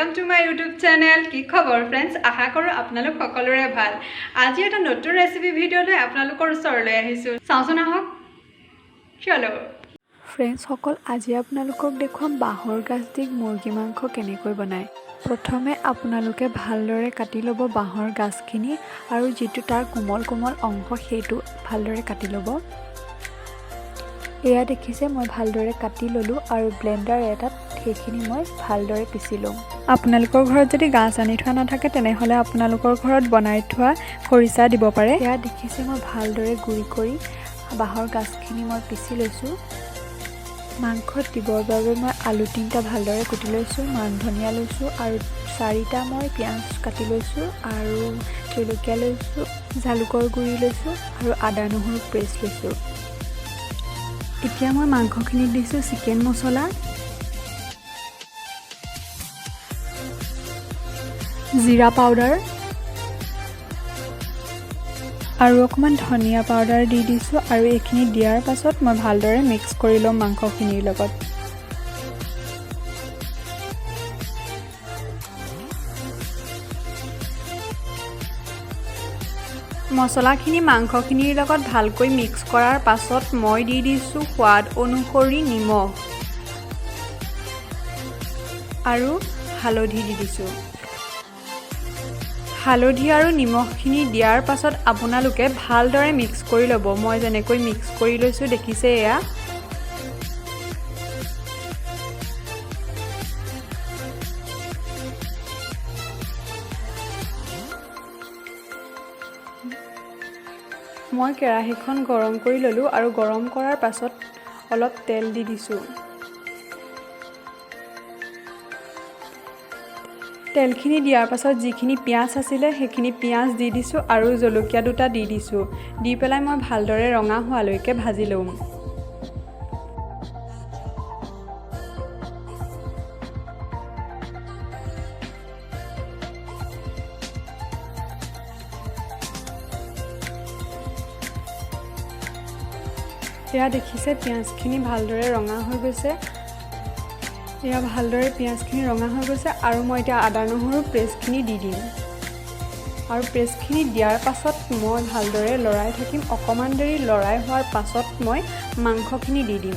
welcome to my YouTube channel কি খবৰ friends আশা কৰো আপোনালোক সকলোৰে ভাল আজি এটা নতুন ৰেচিপি ভিডিও লৈ আপোনালোকৰ ওচৰলৈ আহিছো চাওঁচোন আহক চলো फ्रेंड्स সকল আজি আপোনালোকক দেখুৱাম বাহৰ গাজ দি মুৰ্গী মাংস কেনেকৈ বনায় প্ৰথমে আপোনালোকে ভালদৰে কাটি ল'ব বাহৰ গাজখিনি আৰু যেটো তাৰ কোমল কোমল অংশ সেইটো ভালদৰে কাটি ল'ব এয়া দেখিছে মই ভালদৰে কাটি ললো আৰু ব্লেন্ডাৰ এটাত সেইখিনি মই ভালদৰে পিছি লম আপোনালোকৰ ঘৰত যদি গাজ আনি থোৱা নাথাকে তেনেহলে আপোনালোকৰ ঘৰত বনাই থোৱা খৰিচা দিব পাৰে এয়া দেখিছে মই ভালদৰে গুৰি কৰি বাহৰ গাজখিনি মই পিছি লৈছো মাংসত দিবৰ বাবে মই আলু তিনটা ভালদৰে কুটি লৈছো মান ধনিয়া লৈছো আৰু চাৰিটা মই পিয়াজ কাটি লৈছো আৰু জলকীয়া লৈছো জালুকৰ গুৰি লৈছো আৰু আদা নহৰু পেষ্ট লৈছো এতিয়া মই মাংসখিনি দিছো চিকেন মছলা জিৰা পাউডাৰ আৰু অকমান ধনিয়া পাউডাৰ দি দিছো আৰু এইখিনি দিয়াৰ পাছত মই ভালদৰে মিক্স কৰি লম মাংসখিনিৰ লগত মছলাখিনি মাংসখিনিৰ লগত ভালকৈ মিক্স কৰাৰ পাছত মই দি দিছো সোৱাদ অনুসৰি নিমখ আৰু হালধি দি দিছো হালধি আৰু নিমখখিনি দিয়াৰ পাছত আপোনালোকে ভালদৰে মিক্স কৰি ল'ব মই যেনেকৈ মিক্স কৰি লৈছো দেখিছে এয়া মই কেৰাহীখন গৰম কৰি ললো আৰু গৰম কৰাৰ পাছত অলপ তেল দি দিছো তেলখিনি দিয়াৰ পাছত যিখিনি পিয়াজ আছিল সেইখিনি পিয়াজ দি দিছো আৰু জলকীয়া দুটা দি দিছো দি পেলাই মই ভালদৰে ৰঙা হোৱালৈকে ভাজি লম এয়া দেখিছে পিয়াজখিনি ভালদৰে ৰঙা হৈ গৈছে এয়া ভালদৰে পিয়াজখিনি ৰঙা হৈ গৈছে আৰু মই এতিয়া আদা নহৰু পেষ্টখিনি দি দিম আৰু পেষ্টখিনি দিয়াৰ পাছত মই ভালদৰে লৰাই থাকিম অকমান দেৰি লৰাই হোৱাৰ পাছত মই মাংসখিনি দি দিম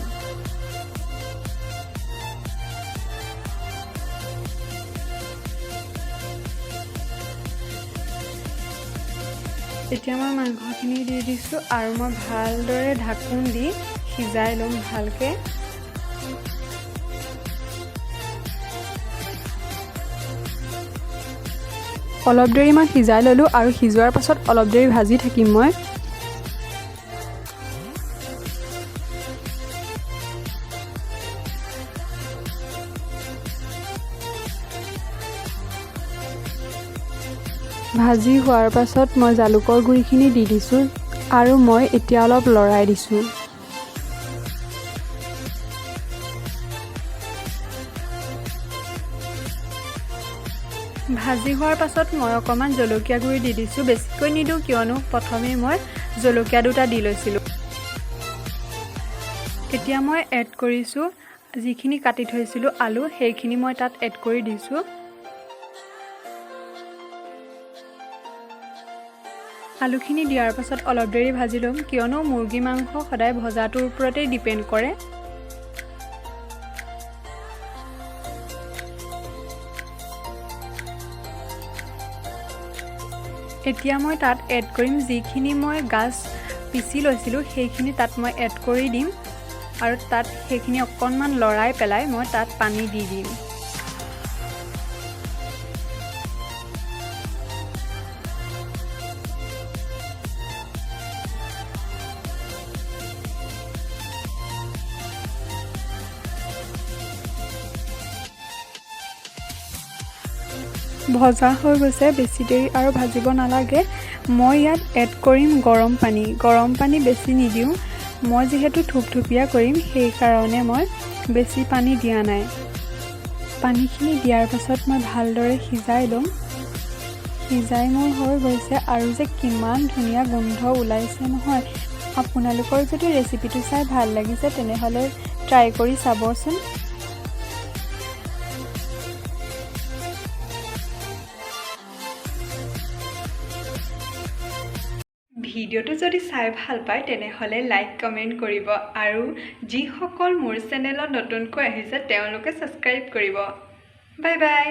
এতিয়া মই মাংসখিনি দি দিছো আৰু মই ভালদৰে ঢাকোন দি সিজাই লম ভালকে অলপ দেৰি মই সিজাই ললো আৰু সিজোৱাৰ পাছত অলপ দেৰি ভাজি থাকিম মই ভাজি হোৱাৰ পাছত মই জালুকৰ গুৰিখিনি দি দিছো আৰু মই এতিয়া অলপ লৰাই দিছো ভাজি হোৱাৰ পাছত মই অকমান জলকীয়া গুৰি দি দিছো বেছিকৈ নিদো কিয়নো প্ৰথমে মই জলকীয়া দুটা দি লৈছিলো এতিয়া মই এড কৰিছো যিখিনি কাটি থৈছিলো আলু সেইখিনি মই তাত এড কৰি দিছো আলুখিনি দিয়াৰ পাছত অলপ দেৰি ভাজি লম কিয়নো মুৰ্গী মাংস সদায় ভজাটোৰ ওপৰতে ডিপেন্ড কৰে এতিয়া মই তাত এড কৰিম যিখিনি মই গাজ পিছি লৈছিলো সেইখিনি তাত মই এড কৰি দিম আৰু তাত সেইখিনি অকনমান লৰাই পেলাই মই তাত পানী দি দিম ভজা হৈ গৈছে বেছি দেৰি আৰু ভাজিব নালাগে মই ইয়াত এড কৰিম গৰম পানী বেছি নিদিওঁ মই যেহেতু থুপথুপিয়া কৰিম সেই কাৰণে মই বেছি পানী দিয়া নাই পানীখিনি দিয়াৰ পাছত মই ভালদৰে সিজাই লম সিজাই মোৰ হৈ গৈছে আৰু যে কিমান ধুনীয়া গোন্ধ ওলাইছে নহয় আপোনালোকৰ যদি ৰেচিপিটো চাই ভাল লাগিছে তেনেহলে ট্ৰাই কৰি চাবচোন ভিডিঅ'টো যদি চাই ভাল পায় তেনেহ'লে লাইক কমেণ্ট কৰিব আৰু যিসকল মোৰ চেনেলত নতুনকৈ আহিছে তেওঁলোকে ছাবস্ক্ৰাইব কৰিব বাই বাই